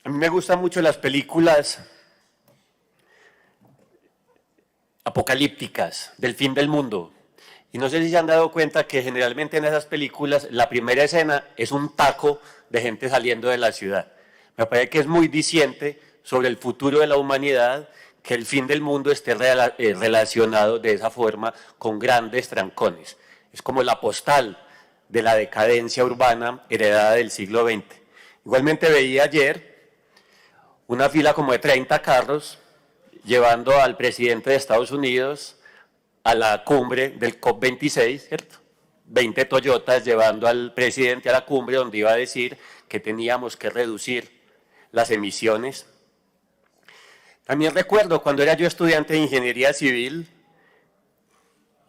A mí me gustan mucho las películas apocalípticas del fin del mundo. Y no sé si se han dado cuenta que generalmente en esas películas la primera escena es un taco de gente saliendo de la ciudad. Me parece que es muy diciente sobre el futuro de la humanidad que el fin del mundo esté relacionado de esa forma con grandes trancones. Es como la postal de la decadencia urbana heredada del siglo XX. Igualmente veía ayer una fila como de 30 carros llevando al presidente de Estados Unidos a la cumbre del COP26, ¿cierto? 20 Toyotas llevando al presidente a la cumbre donde iba a decir que teníamos que reducir las emisiones. También recuerdo cuando era yo estudiante de ingeniería civil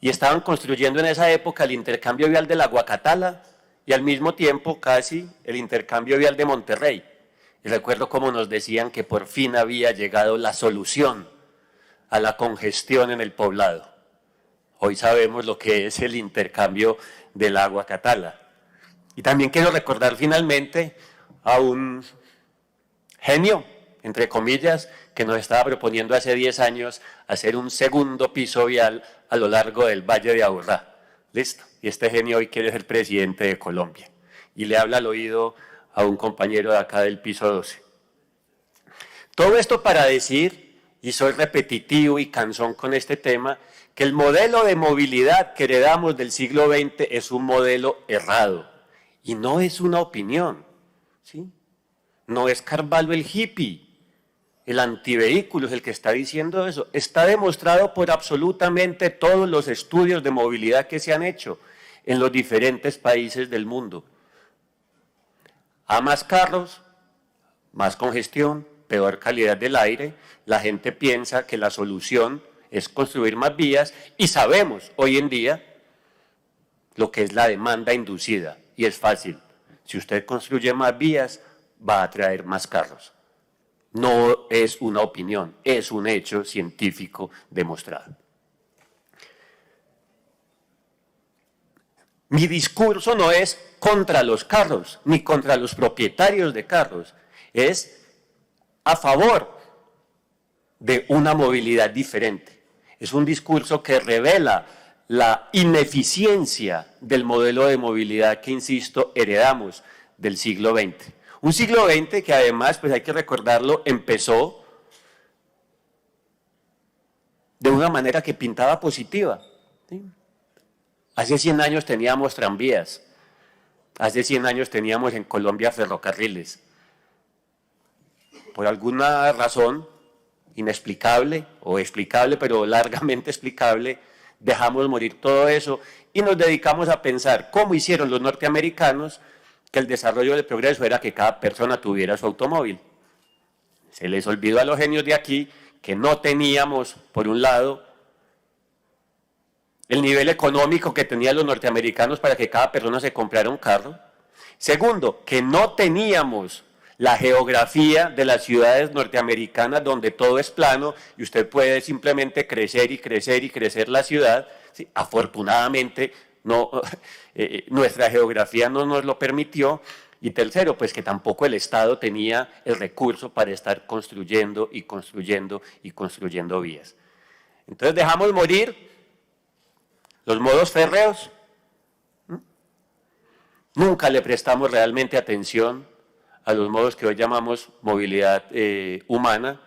y estaban construyendo en esa época el intercambio vial de la Guacatala y al mismo tiempo casi el intercambio vial de Monterrey. Y recuerdo cómo nos decían que por fin había llegado la solución a la congestión en el poblado. Hoy sabemos lo que es el intercambio del agua Catala. Y también quiero recordar finalmente a un genio, entre comillas, que nos estaba proponiendo hace 10 años hacer un segundo piso vial a lo largo del Valle de Aburrá. Listo. Y este genio hoy quiere ser presidente de Colombia. Y le habla al oído a un compañero de acá del piso 12. Todo esto para decir, y soy repetitivo y cansón con este tema, que el modelo de movilidad que heredamos del siglo XX es un modelo errado. Y no es una opinión, ¿sí? No es Carvalho el hippie, el antivehículo es el que está diciendo eso. Está demostrado por absolutamente todos los estudios de movilidad que se han hecho en los diferentes países del mundo. A más carros, más congestión, peor calidad del aire, la gente piensa que la solución es construir más vías y sabemos hoy en día lo que es la demanda inducida y es fácil. Si usted construye más vías, va a atraer más carros. No es una opinión, es un hecho científico demostrado. Mi discurso no es contra los carros, ni contra los propietarios de carros, es a favor de una movilidad diferente. Es un discurso que revela la ineficiencia del modelo de movilidad que, insisto, heredamos del siglo XX. Un siglo XX que además, pues hay que recordarlo, empezó de una manera que pintaba positiva, ¿sí? Hace 100 años teníamos tranvías, hace 100 años teníamos en Colombia ferrocarriles. Por alguna razón inexplicable o explicable, pero largamente explicable, dejamos morir todo eso y nos dedicamos a pensar cómo hicieron los norteamericanos que el desarrollo del progreso era que cada persona tuviera su automóvil. Se les olvidó a los genios de aquí que no teníamos, por un lado, el nivel económico que tenían los norteamericanos para que cada persona se comprara un carro. Segundo, que no teníamos la geografía de las ciudades norteamericanas donde todo es plano y usted puede simplemente crecer y crecer y crecer la ciudad. Sí, afortunadamente, no, nuestra geografía no nos lo permitió. Y tercero, pues que tampoco el Estado tenía el recurso para estar construyendo y construyendo y construyendo vías. Entonces dejamos morir los modos férreos. Nunca le prestamos realmente atención a los modos que hoy llamamos movilidad humana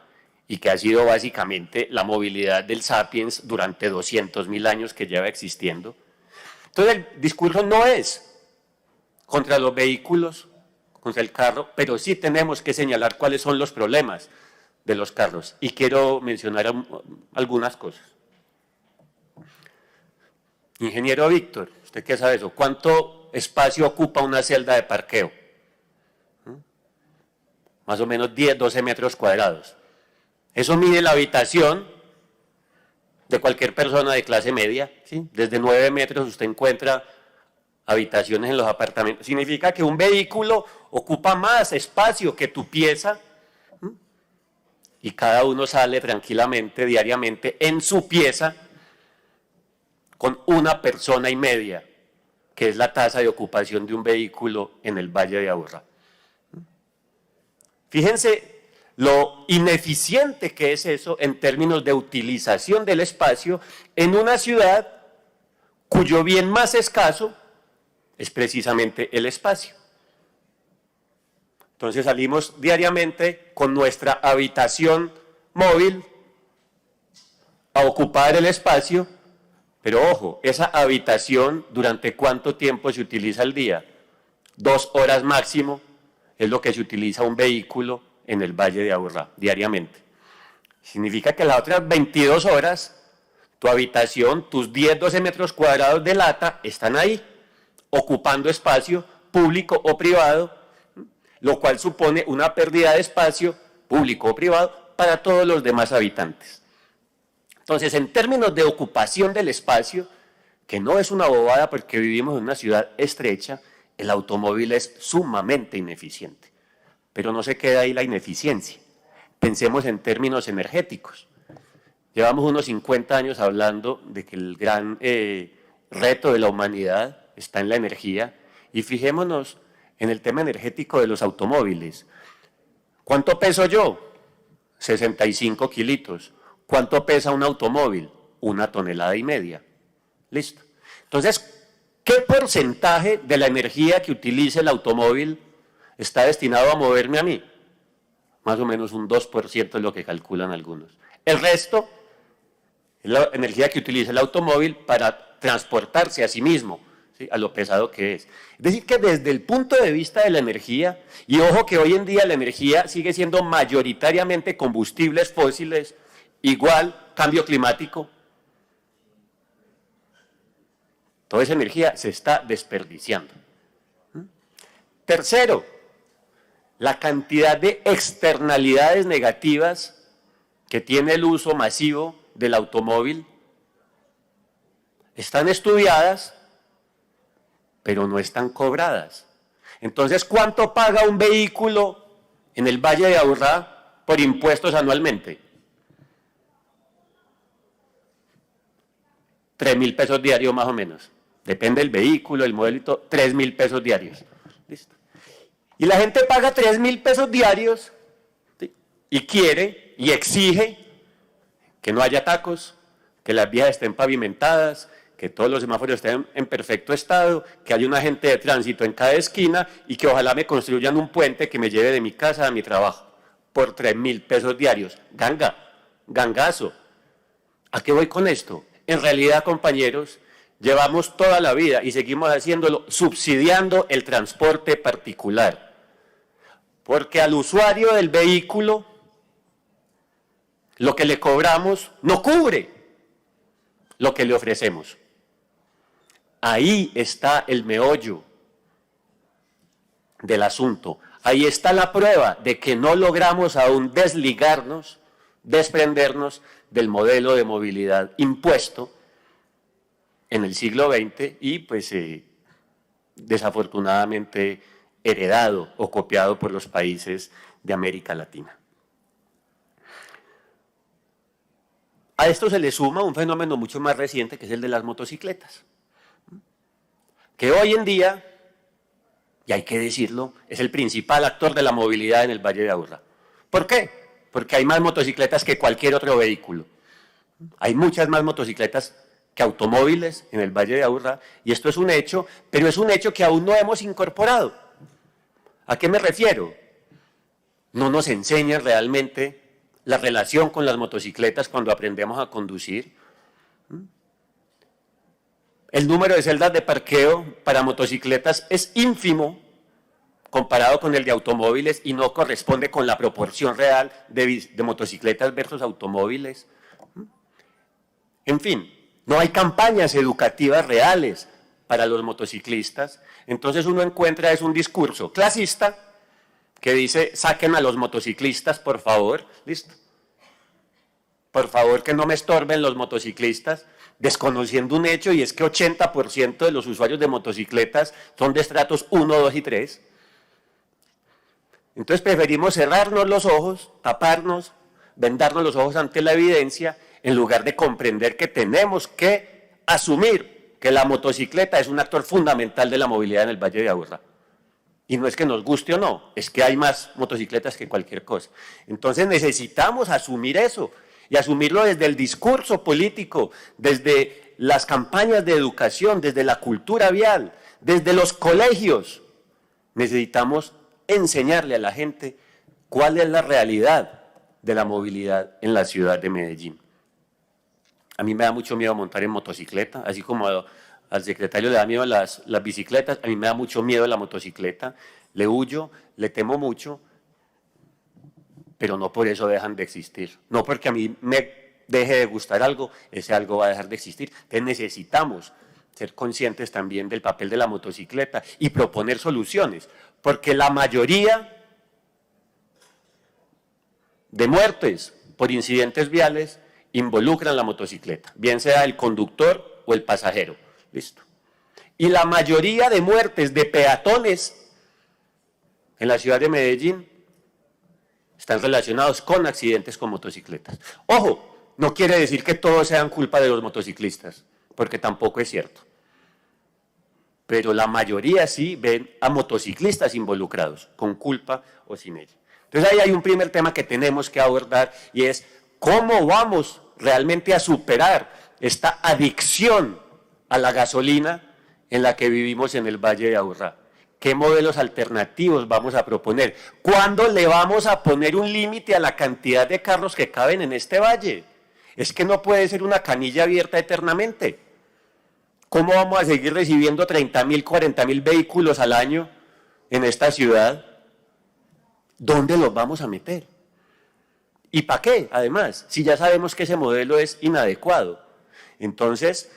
y que ha sido básicamente la movilidad del sapiens durante 200.000 años que lleva existiendo. Entonces el discurso no es contra los vehículos, contra el carro, pero sí tenemos que señalar cuáles son los problemas de los carros. Y quiero mencionar algunas cosas. Ingeniero Víctor, ¿usted qué sabe eso? ¿Cuánto espacio ocupa una celda de parqueo? Más o menos 10, 12 metros cuadrados. Eso mide la habitación de cualquier persona de clase media, ¿sí? Desde 9 metros usted encuentra habitaciones en los apartamentos. Significa que un vehículo ocupa más espacio que tu pieza, ¿sí? Y cada uno sale tranquilamente, diariamente, en su pieza, con una persona y media, que es la tasa de ocupación de un vehículo en el Valle de Aburrá. Fíjense lo ineficiente que es eso en términos de utilización del espacio en una ciudad cuyo bien más escaso es precisamente el espacio. Entonces salimos diariamente con nuestra habitación móvil a ocupar el espacio, pero ojo, esa habitación, ¿durante cuánto tiempo se utiliza al día? 2 horas máximo es lo que se utiliza un vehículo en el Valle de Aburrá diariamente. Significa que las otras 22 horas, tu habitación, tus 10, 12 metros cuadrados de lata están ahí, ocupando espacio público o privado, lo cual supone una pérdida de espacio público o privado para todos los demás habitantes. Entonces, en términos de ocupación del espacio, que no es una bobada porque vivimos en una ciudad estrecha, el automóvil es sumamente ineficiente. Pero no se queda ahí la ineficiencia. Pensemos en términos energéticos. Llevamos unos 50 años hablando de que el gran reto de la humanidad está en la energía, y fijémonos en el tema energético de los automóviles. ¿Cuánto peso yo? 65 kilitos. ¿Cuánto pesa un automóvil? 1,5 toneladas. Listo. Entonces, ¿qué porcentaje de la energía que utilice el automóvil está destinado a moverme a mí? Más o menos un 2% es lo que calculan algunos. El resto es la energía que utiliza el automóvil para transportarse a sí mismo, ¿sí?, a lo pesado que es. Es decir, que desde el punto de vista de la energía, y ojo que hoy en día la energía sigue siendo mayoritariamente combustibles fósiles, igual cambio climático, toda esa energía se está desperdiciando. Tercero, la cantidad de externalidades negativas que tiene el uso masivo del automóvil están estudiadas, pero no están cobradas. Entonces, ¿cuánto paga un vehículo en el Valle de Aburrá por impuestos anualmente? 3.000 pesos diarios más o menos. Depende del vehículo, el modelo y todo, 3.000 pesos diarios. ¿Listo? Y la gente paga 3.000 pesos diarios, ¿sí?, y quiere y exige que no haya tacos, que las vías estén pavimentadas, que todos los semáforos estén en perfecto estado, que haya un agente de tránsito en cada esquina y que ojalá me construyan un puente que me lleve de mi casa a mi trabajo por 3.000 pesos diarios. Gangazo. ¿A qué voy con esto? En realidad, compañeros, llevamos toda la vida y seguimos haciéndolo subsidiando el transporte particular. Porque al usuario del vehículo lo que le cobramos no cubre lo que le ofrecemos. Ahí está el meollo del asunto. Ahí está la prueba de que no logramos aún desligarnos, desprendernos del modelo de movilidad impuesto en el siglo XX y pues desafortunadamente heredado o copiado por los países de América Latina. A esto se le suma un fenómeno mucho más reciente, que es el de las motocicletas, que hoy en día, y hay que decirlo, es el principal actor de la movilidad en el Valle de Aburrá. ¿Por qué? Porque hay más motocicletas que cualquier otro vehículo. Hay muchas más motocicletas que automóviles en el Valle de Aburrá, y esto es un hecho, pero es un hecho que aún no hemos incorporado. ¿A qué me refiero? No nos enseñan realmente la relación con las motocicletas cuando aprendemos a conducir. El número de celdas de parqueo para motocicletas es ínfimo comparado con el de automóviles y no corresponde con la proporción real de motocicletas versus automóviles. En fin, no hay campañas educativas reales para los motociclistas. Entonces uno encuentra es un discurso clasista que dice, saquen a los motociclistas, por favor, listo. Por favor, que no me estorben los motociclistas, desconociendo un hecho, y es que 80% de los usuarios de motocicletas son de estratos 1, 2 y 3. Entonces preferimos cerrarnos los ojos, taparnos, vendarnos los ojos ante la evidencia, en lugar de comprender que tenemos que asumir que la motocicleta es un actor fundamental de la movilidad en el Valle de Aburrá. Y no es que nos guste o no, es que hay más motocicletas que cualquier cosa. Entonces necesitamos asumir eso y asumirlo desde el discurso político, desde las campañas de educación, desde la cultura vial, desde los colegios. Necesitamos enseñarle a la gente cuál es la realidad de la movilidad en la ciudad de Medellín. A mí me da mucho miedo montar en motocicleta, así como al secretario le da miedo las bicicletas, a mí me da mucho miedo la motocicleta, le huyo, le temo mucho, pero no por eso dejan de existir. No porque a mí me deje de gustar algo, ese algo va a dejar de existir. Entonces necesitamos ser conscientes también del papel de la motocicleta y proponer soluciones, porque la mayoría de muertes por incidentes viales involucran la motocicleta, bien sea el conductor o el pasajero. Listo. Y la mayoría de muertes de peatones en la ciudad de Medellín están relacionados con accidentes con motocicletas. Ojo, no quiere decir que todos sean culpa de los motociclistas, porque tampoco es cierto. Pero la mayoría sí ven a motociclistas involucrados, con culpa o sin ella. Entonces ahí hay un primer tema que tenemos que abordar y es cómo vamos realmente a superar esta adicción a la gasolina en la que vivimos en el Valle de Aburrá. ¿Qué modelos alternativos vamos a proponer? ¿Cuándo le vamos a poner un límite a la cantidad de carros que caben en este valle? Es que no puede ser una canilla abierta eternamente. ¿Cómo vamos a seguir recibiendo 30.000, 40.000 vehículos al año en esta ciudad? ¿Dónde los vamos a meter? ¿Y para qué? Además, si ya sabemos que ese modelo es inadecuado. Entonces,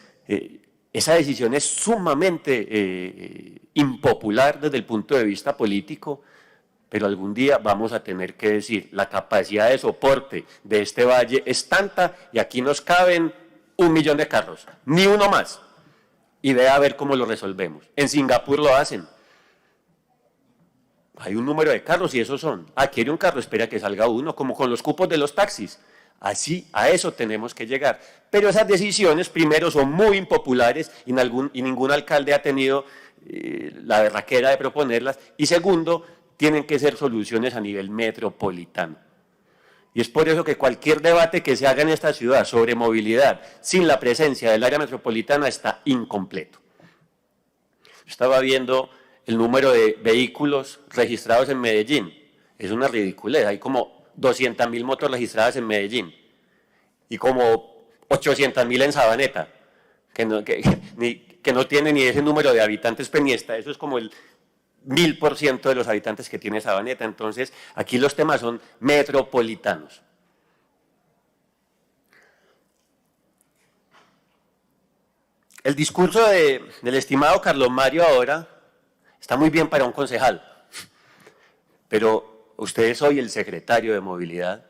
esa decisión es sumamente impopular desde el punto de vista político, pero algún día vamos a tener que decir, la capacidad de soporte de este valle es tanta y aquí nos caben 1 millón de carros, ni uno más. Y ve a ver cómo lo resolvemos. En Singapur lo hacen. Hay un número de carros y esos son. Quiere un carro, espera que salga uno, como con los cupos de los taxis. Así, a eso tenemos que llegar. Pero esas decisiones, primero, son muy impopulares y ningún alcalde ha tenido la berraquera de proponerlas. Y segundo, tienen que ser soluciones a nivel metropolitano. Y es por eso que cualquier debate que se haga en esta ciudad sobre movilidad sin la presencia del área metropolitana está incompleto. Estaba viendo el número de vehículos registrados en Medellín. Es una ridiculez. Hay como 200.000 motos registradas en Medellín y como 800.000 en Sabaneta, que no tiene ni ese número de habitantes Peñesta. Eso es como el 1000% de los habitantes que tiene Sabaneta. Entonces, aquí los temas son metropolitanos. El discurso del estimado Carlos Mario ahora está muy bien para un concejal, pero usted es hoy el secretario de Movilidad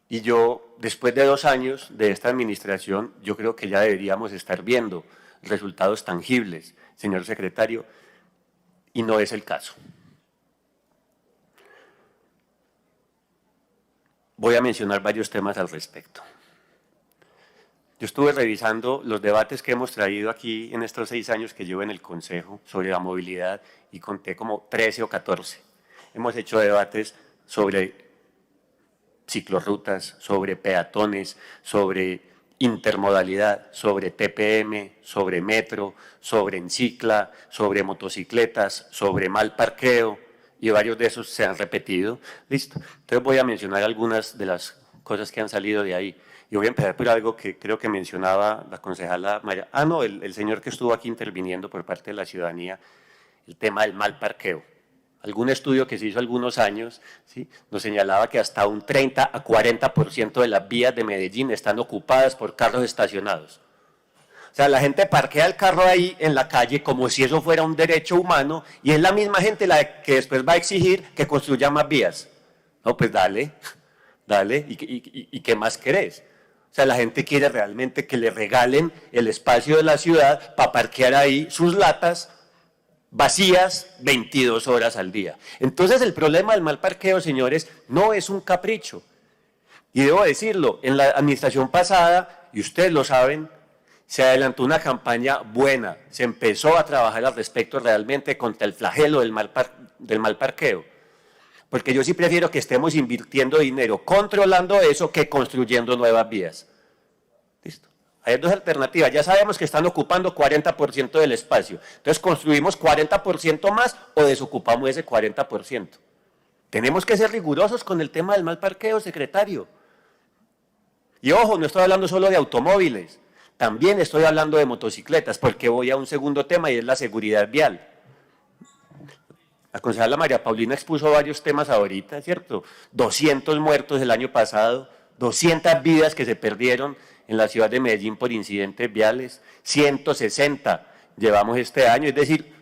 y yo, después de 2 años de esta administración, yo creo que ya deberíamos estar viendo resultados tangibles, señor secretario, y no es el caso. Voy a mencionar varios temas al respecto. Yo estuve revisando los debates que hemos traído aquí en estos 6 años que llevo en el Consejo sobre la movilidad y conté como 13 o 14. Hemos hecho debates sobre ciclorrutas, sobre peatones, sobre intermodalidad, sobre TPM, sobre metro, sobre encicla, sobre motocicletas, sobre mal parqueo, y varios de esos se han repetido. Listo. Entonces voy a mencionar algunas de las cosas que han salido de ahí. Y voy a empezar por algo que creo que mencionaba la concejala María. El señor que estuvo aquí interviniendo por parte de la ciudadanía, el tema del mal parqueo. Algún estudio que se hizo algunos años, ¿sí?, nos señalaba que hasta un 30 a 40% de las vías de Medellín están ocupadas por carros estacionados. O sea, la gente parquea el carro ahí en la calle como si eso fuera un derecho humano y es la misma gente la que después va a exigir que construya más vías. No, pues dale, ¿y qué más querés? O sea, la gente quiere realmente que le regalen el espacio de la ciudad para parquear ahí sus latas vacías 22 horas al día. Entonces el problema del mal parqueo, señores, no es un capricho. Y debo decirlo, en la administración pasada, y ustedes lo saben, Se adelantó una campaña buena, se empezó a trabajar al respecto realmente contra el flagelo del mal parqueo. Porque yo sí prefiero que estemos invirtiendo dinero controlando eso que construyendo nuevas vías. ¿Listo? Hay dos alternativas. Ya sabemos que están ocupando 40% del espacio. Entonces, ¿construimos 40% más o desocupamos ese 40%? Tenemos que ser rigurosos con el tema del mal parqueo, secretario. Y ojo, no estoy hablando solo de automóviles. También estoy hablando de motocicletas, porque voy a un segundo tema y es la seguridad vial. La concejala María Paulina expuso varios temas ahorita, ¿cierto? 200 muertos el año pasado, 200 vidas que se perdieron en la ciudad de Medellín por incidentes viales, 160 llevamos este año, es decir,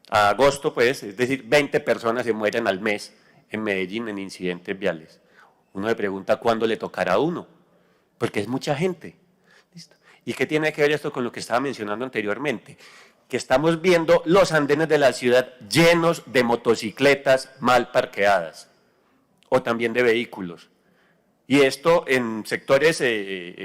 a agosto pues, es decir, 20 personas se mueren al mes en Medellín en incidentes viales. Uno se pregunta cuándo le tocará a uno, porque es mucha gente. ¿Listo? ¿Y qué tiene que ver esto con lo que estaba mencionando anteriormente? Que estamos viendo los andenes de la ciudad llenos de motocicletas mal parqueadas o también de vehículos. Y esto en sectores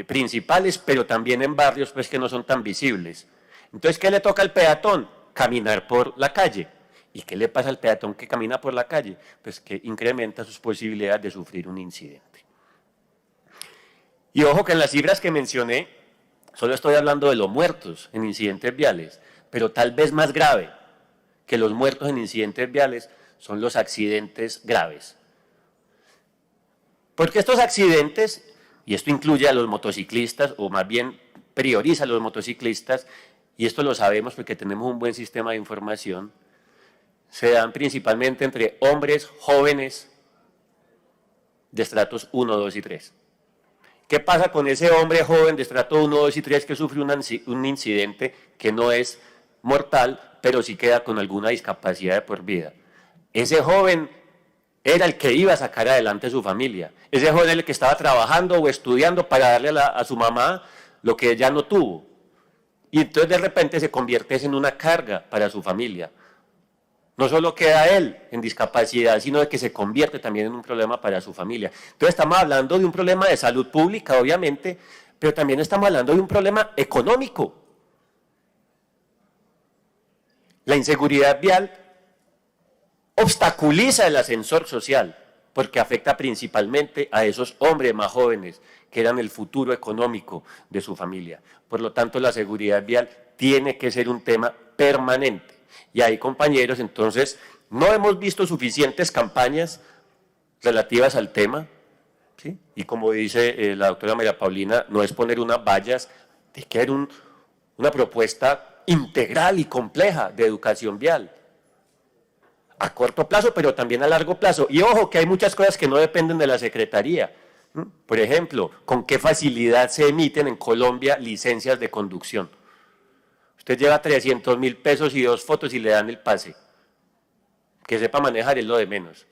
principales, pero también en barrios pues, que no son tan visibles. Entonces, ¿qué le toca al peatón? Caminar por la calle. ¿Y qué le pasa al peatón que camina por la calle? Pues que incrementa sus posibilidades de sufrir un incidente. Y ojo que en las cifras que mencioné, solo estoy hablando de los muertos en incidentes viales, pero tal vez más grave que los muertos en incidentes viales son los accidentes graves. Porque estos accidentes, y esto incluye a los motociclistas, o más bien prioriza a los motociclistas, y esto lo sabemos porque tenemos un buen sistema de información, se dan principalmente entre hombres jóvenes de estratos 1, 2 y 3. ¿Qué pasa con ese hombre joven de estrato 1, 2 y 3 que sufre un incidente que no es mortal, pero sí queda con alguna discapacidad de por vida? Ese joven era el que iba a sacar adelante a su familia. Ese joven era el que estaba trabajando o estudiando para darle a su mamá lo que ella no tuvo. Y entonces de repente se convierte en una carga para su familia. No solo queda él en discapacidad, sino de que se convierte también en un problema para su familia. Entonces estamos hablando de un problema de salud pública, obviamente, pero también estamos hablando de un problema económico. La inseguridad vial obstaculiza el ascensor social, porque afecta principalmente a esos hombres más jóvenes, que eran el futuro económico de su familia. Por lo tanto, la seguridad vial tiene que ser un tema permanente. Y ahí, compañeros, entonces, no hemos visto suficientes campañas relativas al tema, ¿sí? Y como dice la doctora María Paulina, no es poner unas vallas, tiene que haber una propuesta integral y compleja de educación vial, a corto plazo, pero también a largo plazo. Y ojo, que hay muchas cosas que no dependen de la Secretaría. Por ejemplo, ¿con qué facilidad se emiten en Colombia licencias de conducción? Usted lleva 300.000 pesos y 2 fotos y le dan el pase. Que sepa manejar es lo de menos.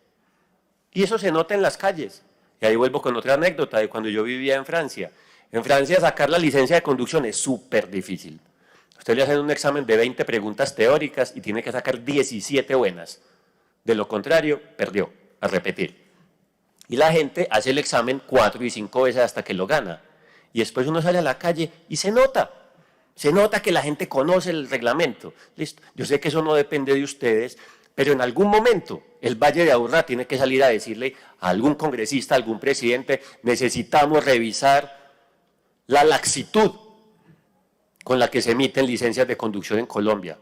Y eso se nota en las calles. Y ahí vuelvo con otra anécdota de cuando yo vivía en Francia. En Francia sacar la licencia de conducción es súper difícil. Usted le hace un examen de 20 preguntas teóricas y tiene que sacar 17 buenas. De lo contrario, perdió, a repetir. Y la gente hace el examen 4 y 5 veces hasta que lo gana. Y después uno sale a la calle y se nota. Se nota que la gente conoce el reglamento. Listo. Yo sé que eso no depende de ustedes, pero en algún momento el Valle de Aburrá tiene que salir a decirle a algún congresista, a algún presidente, necesitamos revisar la laxitud con la que se emiten licencias de conducción en Colombia.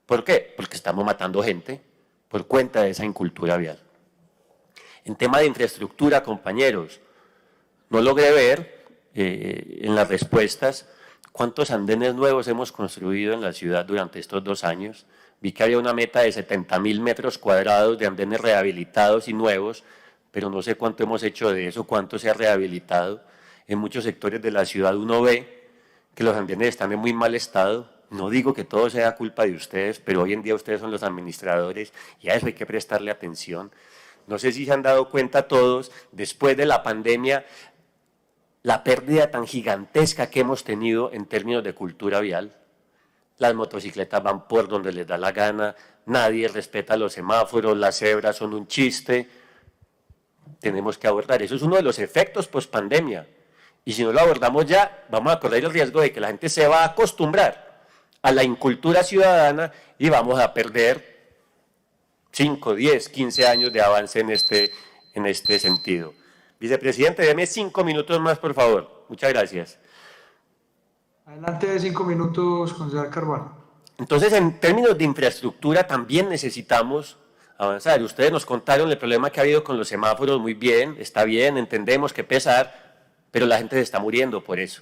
¿Por qué? Porque estamos matando gente por cuenta de esa incultura vial. En tema de infraestructura, compañeros, no logré ver en las respuestas cuántos andenes nuevos hemos construido en la ciudad durante estos 2 años. Vi que había una meta de 70.000 metros cuadrados de andenes rehabilitados y nuevos, pero no sé cuánto hemos hecho de eso, cuánto se ha rehabilitado. En muchos sectores de la ciudad uno ve que los andenes están en muy mal estado. No digo que todo sea culpa de ustedes, pero hoy en día ustedes son los administradores y a eso hay que prestarle atención. No sé si se han dado cuenta todos, después de la pandemia, la pérdida tan gigantesca que hemos tenido en términos de cultura vial. Las motocicletas van por donde les da la gana, nadie respeta los semáforos, las cebras son un chiste. Tenemos que abordar, eso es uno de los efectos post-pandemia. Y si no lo abordamos ya, vamos a correr el riesgo de que la gente se va a acostumbrar a la incultura ciudadana y vamos a perder 5, 10, 15 años de avance en este sentido. Vicepresidente, deme 5 minutos más, por favor. Muchas gracias. Adelante de 5 minutos, concejal Carvalho. Entonces, en términos de infraestructura, también necesitamos avanzar. Ustedes nos contaron el problema que ha habido con los semáforos, muy bien, está bien, entendemos que pesar, pero la gente se está muriendo por eso.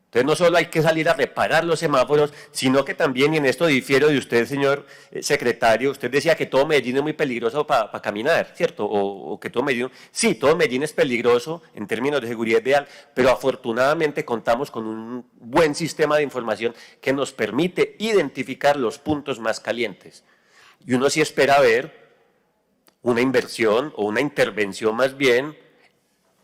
Entonces, no solo hay que salir a reparar los semáforos, sino que también, y en esto difiero de usted, señor secretario, usted decía que todo Medellín es muy peligroso para caminar, ¿cierto? O que todo Medellín, sí, todo Medellín es peligroso en términos de seguridad vial, pero afortunadamente contamos con un buen sistema de información que nos permite identificar los puntos más calientes. Y uno sí espera ver una inversión o una intervención más bien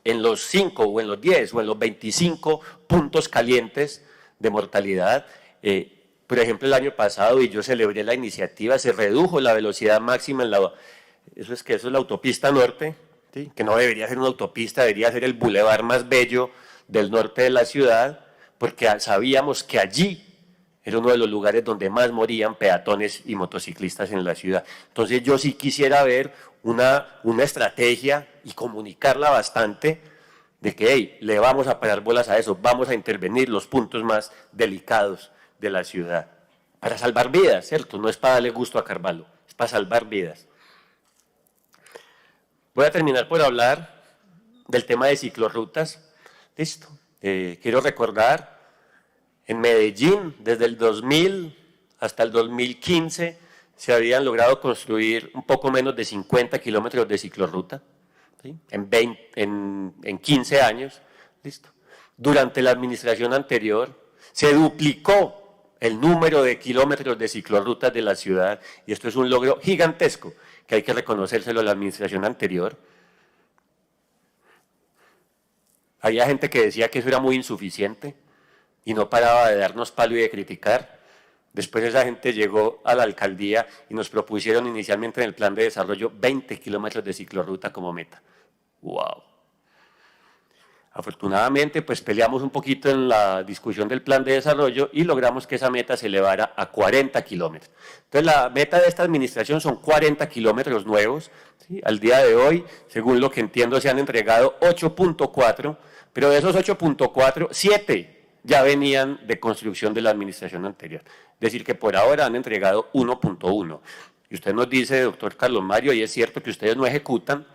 en los 5 o en los 10 o en los 25 puntos calientes de mortalidad. Por ejemplo, el año pasado, y yo celebré la iniciativa, se redujo la velocidad máxima en eso es la autopista norte, ¿sí? Que no debería ser una autopista, debería ser el bulevar más bello del norte de la ciudad, porque sabíamos que allí era uno de los lugares donde más morían peatones y motociclistas en la ciudad. Entonces yo sí quisiera ver una estrategia y comunicarla bastante de que, hey, le vamos a parar bolas a eso, vamos a intervenir los puntos más delicados de la ciudad. Para salvar vidas, ¿cierto? No es para darle gusto a Carvalho, es para salvar vidas. Voy a terminar por hablar del tema de ciclorrutas. Listo. Quiero recordar, en Medellín, desde el 2000 hasta el 2015, se habían logrado construir un poco menos de 50 kilómetros de ciclorruta, ¿sí? en 15 años. Listo. Durante la administración anterior se duplicó el número de kilómetros de ciclorrutas de la ciudad, y esto es un logro gigantesco que hay que reconocérselo a la administración anterior. Había gente que decía que eso era muy insuficiente y no paraba de darnos palo y de criticar. Después esa gente llegó a la alcaldía y nos propusieron inicialmente en el plan de desarrollo 20 kilómetros de ciclorruta como meta. ¡Wow! Afortunadamente, pues peleamos un poquito en la discusión del plan de desarrollo y logramos que esa meta se elevara a 40 kilómetros. Entonces, la meta de esta administración son 40 kilómetros nuevos, ¿sí? Al día de hoy, según lo que entiendo, se han entregado 8.4, pero de esos 8.4, 7 ya venían de construcción de la administración anterior. Es decir, que por ahora han entregado 1.1. Y usted nos dice, doctor Carlos Mario, y es cierto que ustedes no ejecutan,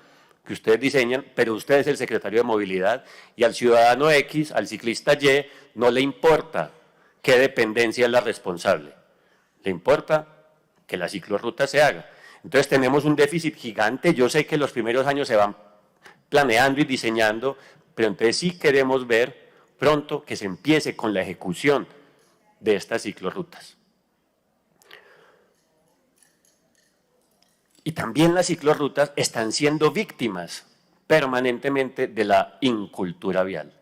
que ustedes diseñan, pero usted es el secretario de Movilidad y al ciudadano X, al ciclista Y, no le importa qué dependencia es la responsable, le importa que la ciclorruta se haga. Entonces tenemos un déficit gigante, yo sé que los primeros años se van planeando y diseñando, pero entonces sí queremos ver pronto que se empiece con la ejecución de estas ciclorrutas. Y también las ciclorrutas están siendo víctimas permanentemente de la incultura vial.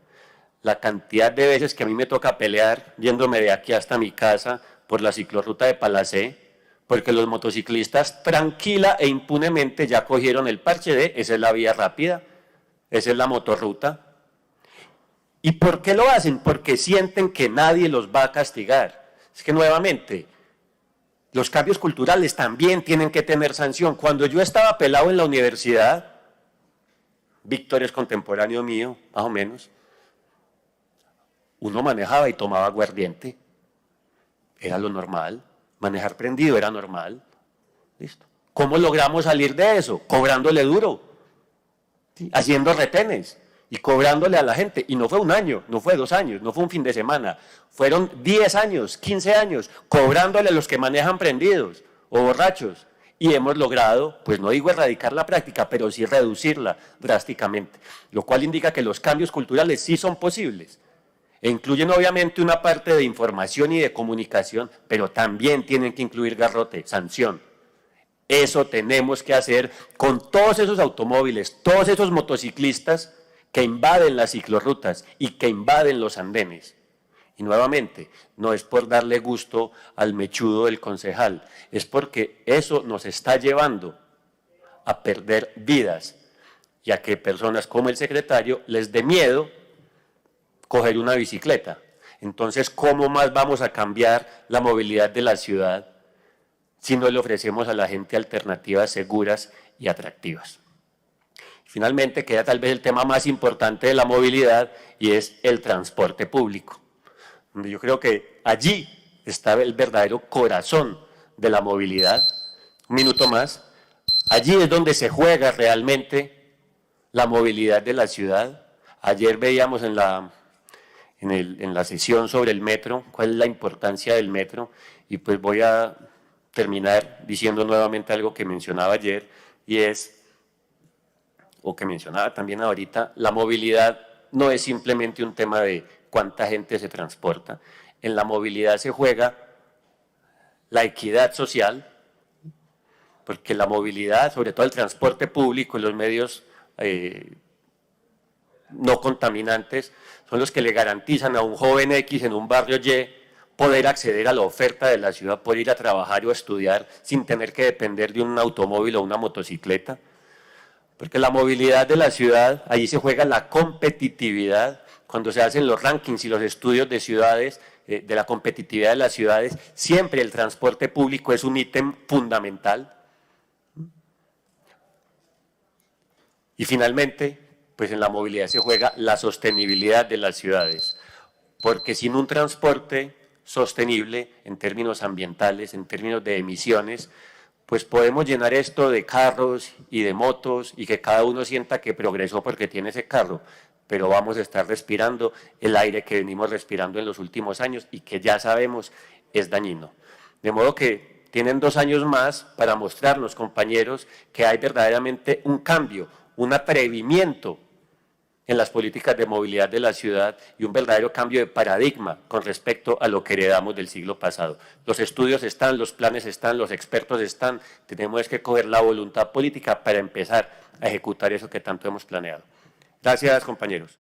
La cantidad de veces que a mí me toca pelear yéndome de aquí hasta mi casa por la ciclorruta de Palacé, porque los motociclistas tranquila e impunemente ya cogieron el parche de esa es la vía rápida, esa es la motorruta. ¿Y por qué lo hacen? Porque sienten que nadie los va a castigar. Es que nuevamente, los cambios culturales también tienen que tener sanción. Cuando yo estaba pelado en la universidad, Víctor es contemporáneo mío, más o menos, uno manejaba y tomaba aguardiente, era lo normal, manejar prendido era normal, listo. ¿Cómo logramos salir de eso? Cobrándole duro, ¿sí? Haciendo retenes y cobrándole a la gente, y no fue un año, no fue 2 años, no fue un fin de semana, fueron 10 años, 15 años, cobrándole a los que manejan prendidos o borrachos, y hemos logrado, pues no digo erradicar la práctica, pero sí reducirla drásticamente, lo cual indica que los cambios culturales sí son posibles, e incluyen obviamente una parte de información y de comunicación, pero también tienen que incluir garrote, sanción. Eso tenemos que hacer con todos esos automóviles, todos esos motociclistas que invaden las ciclorrutas y que invaden los andenes. Y nuevamente, no es por darle gusto al mechudo del concejal, es porque eso nos está llevando a perder vidas y a que personas como el secretario les dé miedo coger una bicicleta. Entonces, ¿cómo más vamos a cambiar la movilidad de la ciudad si no le ofrecemos a la gente alternativas seguras y atractivas? Finalmente, queda tal vez el tema más importante de la movilidad y es el transporte público. Yo creo que allí está el verdadero corazón de la movilidad. Un minuto más. Allí es donde se juega realmente la movilidad de la ciudad. Ayer veíamos en la sesión sobre el metro cuál es la importancia del metro y pues voy a terminar diciendo nuevamente algo que mencionaba ayer y es, o que mencionaba también ahorita, la movilidad no es simplemente un tema de cuánta gente se transporta. En la movilidad se juega la equidad social, porque la movilidad, sobre todo el transporte público y los medios no contaminantes, son los que le garantizan a un joven X en un barrio Y poder acceder a la oferta de la ciudad, poder ir a trabajar o a estudiar sin tener que depender de un automóvil o una motocicleta. Porque la movilidad de la ciudad, allí se juega la competitividad. Cuando se hacen los rankings y los estudios de ciudades, de la competitividad de las ciudades, siempre el transporte público es un ítem fundamental. Y finalmente, pues en la movilidad se juega la sostenibilidad de las ciudades, porque sin un transporte sostenible en términos ambientales, en términos de emisiones, pues podemos llenar esto de carros y de motos y que cada uno sienta que progresó porque tiene ese carro, pero vamos a estar respirando el aire que venimos respirando en los últimos años y que ya sabemos es dañino. De modo que tienen 2 años más para mostrarnos, compañeros, que hay verdaderamente un cambio, un atrevimiento en las políticas de movilidad de la ciudad y un verdadero cambio de paradigma con respecto a lo que heredamos del siglo pasado. Los estudios están, los planes están, los expertos están, tenemos que coger la voluntad política para empezar a ejecutar eso que tanto hemos planeado. Gracias, compañeros.